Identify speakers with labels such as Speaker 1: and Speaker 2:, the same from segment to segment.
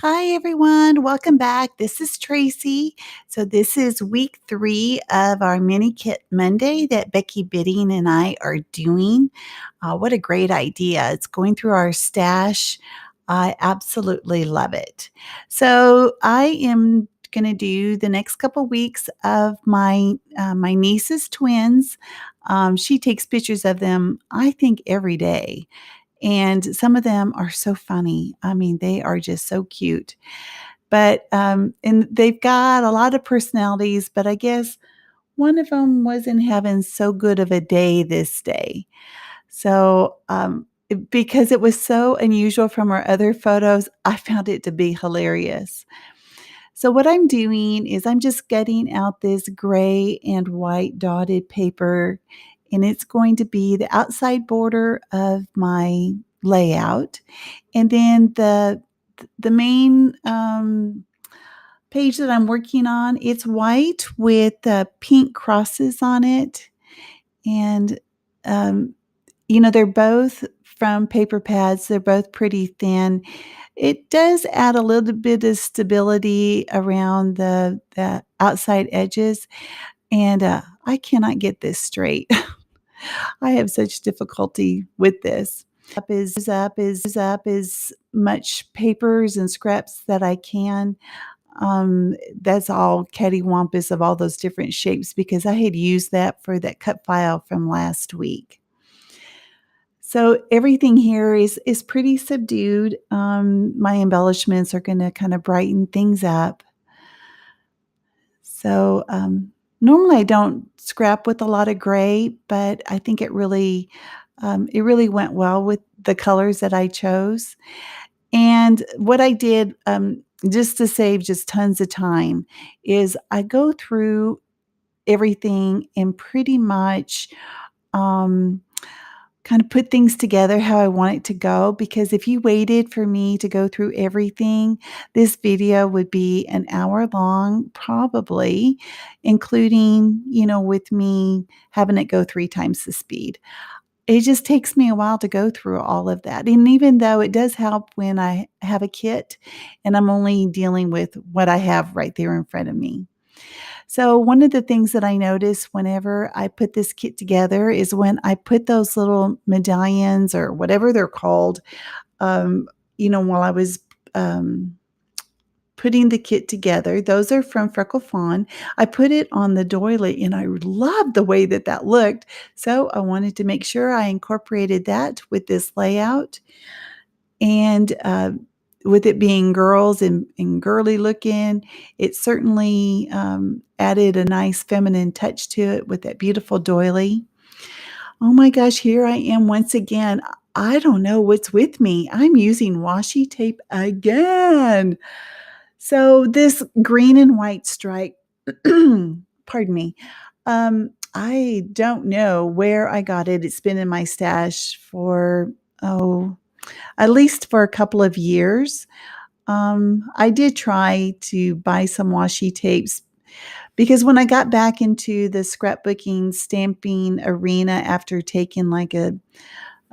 Speaker 1: Hi, everyone. Welcome back. This is Tracy. So, this is week 3 of our Mini Kit Monday that Becky Bitting and I are doing. What a great idea! It's going through our stash. I absolutely love it. So, I am going to do the next couple weeks of my niece's twins. She takes pictures of them, I think, every day. And some of them are so funny. I mean, they are just so cute. And they've got a lot of personalities, but I guess one of them wasn't having so good of a day this day. Because it was so unusual from our other photos, I found it to be hilarious. So what I'm doing is I'm just getting out this gray and white dotted paper, and it's going to be the outside border of my layout. And then the main page that I'm working on, it's white with pink crosses on it. And um, they're both from paper pads. They're both pretty thin. It does add a little bit of stability around the outside edges, and I cannot get this straight. I have such difficulty with this. Up as much papers and scraps that I can. That's all cattywampus of all those different shapes because I had used that for that cut file from last week. So everything here is pretty subdued. My embellishments are going to kind of brighten things up. So normally I don't scrap with a lot of gray, but I think it really went well with the colors that I chose. And what I did, just to save just tons of time, is I go through everything and pretty much um, kind of put things together how I want it to go. Because if you waited for me to go through everything, this video would be an hour long, probably, including, with me having it go 3 times the speed. It just takes me a while to go through all of that. And even though it does help when I have a kit and I'm only dealing with what I have right there in front of me. So one of the things that I notice whenever I put this kit together is when I put those little medallions or whatever they're called, um, while I was putting the kit together. Those are from Freckle Fawn. I put it on the doily and I loved the way that that looked. So I wanted to make sure I incorporated that with this layout. And with it being girls and girly looking, it certainly added a nice feminine touch to it with that beautiful doily. Oh my gosh, here I am once again. I don't know what's with me. I'm using washi tape again. So this green and white stripe, pardon me, I don't know where I got it. It's been in my stash for, at least for a couple of years. I did try to buy some washi tapes because when I got back into the scrapbooking stamping arena after taking like a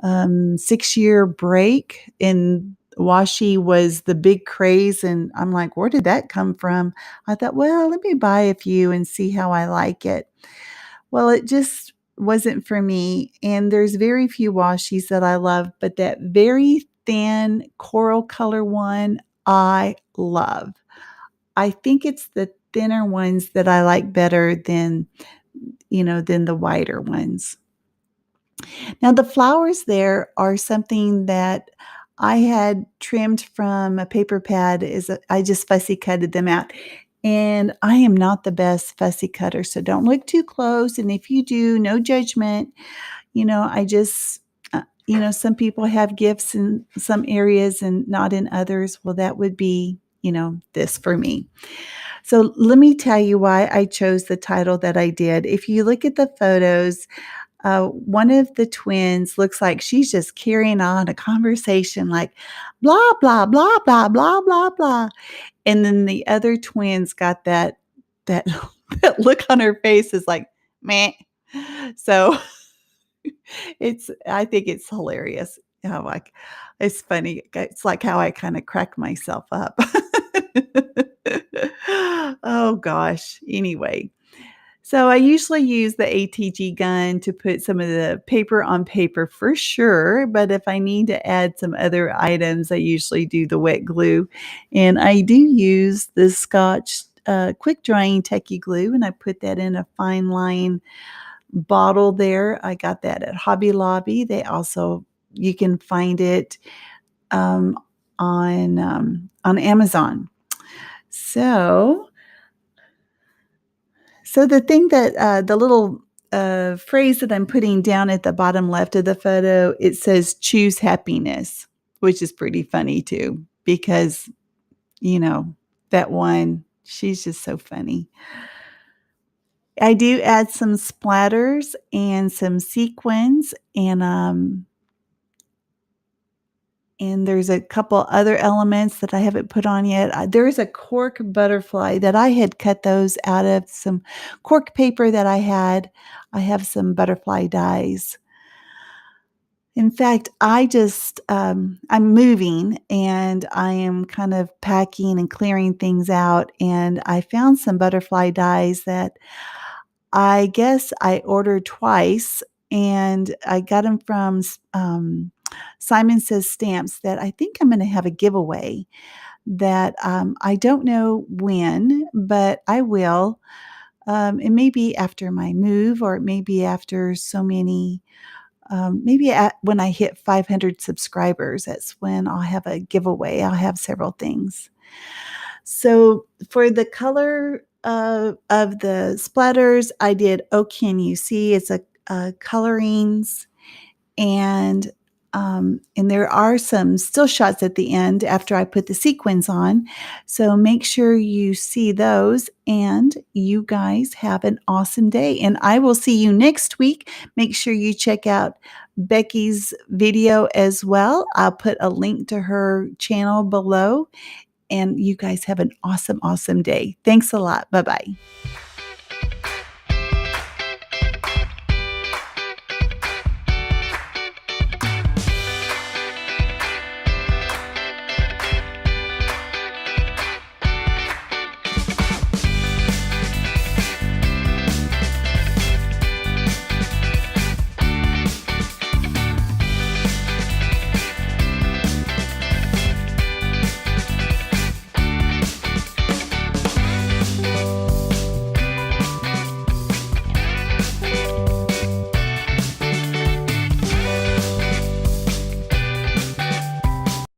Speaker 1: 6-year break, and washi was the big craze, and I'm like, where did that come from? I thought, well, let me buy a few and see how I like it. Well, it just wasn't for me, and there's very few washis that I love, but that very thin coral color one I love. I think it's the thinner ones that I like better than the whiter ones. Now, the flowers there are something that I had trimmed from a paper pad. I just fussy cutted them out. And I am not the best fussy cutter, so don't look too close. And if you do, no judgment. I just, some people have gifts in some areas and not in others. Well, that would be, this for me. So let me tell you why I chose the title that I did. If you look at the photos, one of the twins looks like she's just carrying on a conversation like blah, blah, blah, blah, blah, blah, blah. And then the other twin's got that that look on her face is like, meh. So I think it's hilarious. Oh, like, it's funny. It's like how I kinda crack myself up. Oh gosh. Anyway, so I usually use the ATG gun to put some of the paper on paper for sure, but if I need to add some other items, I usually do the wet glue, and I do use the Scotch, quick drying techie glue, and I put that in a fine line bottle there. I got that at Hobby Lobby. They also you can find it, um, on Amazon. So so the thing that, the little, phrase that I'm putting down at the bottom left of the photo, it says, "Choose happiness," which is pretty funny too because, you know, that one, she's just so funny. I do add some splatters and some sequins and there's a couple other elements that I haven't put on yet. There is a cork butterfly that I had cut those out of some cork paper that I had. I have some butterfly dies. In fact, I'm moving and I am kind of packing and clearing things out, and I found some butterfly dies that I guess I ordered twice, and I got them from Simon Says Stamps that I think I'm gonna have a giveaway that, I don't know when, but I will. It may be after my move or it may be after so many maybe at when I hit 500 subscribers, that's when I'll have a giveaway. I'll have several things. So for the color of the splatters, I did Oh Can You See? It's a colorings and there are some still shots at the end after I put the sequins on. So make sure you see those and you guys have an awesome day. And I will see you next week. Make sure you check out Becky's video as well. I'll put a link to her channel below. And you guys have an awesome, awesome day. Thanks a lot. Bye bye.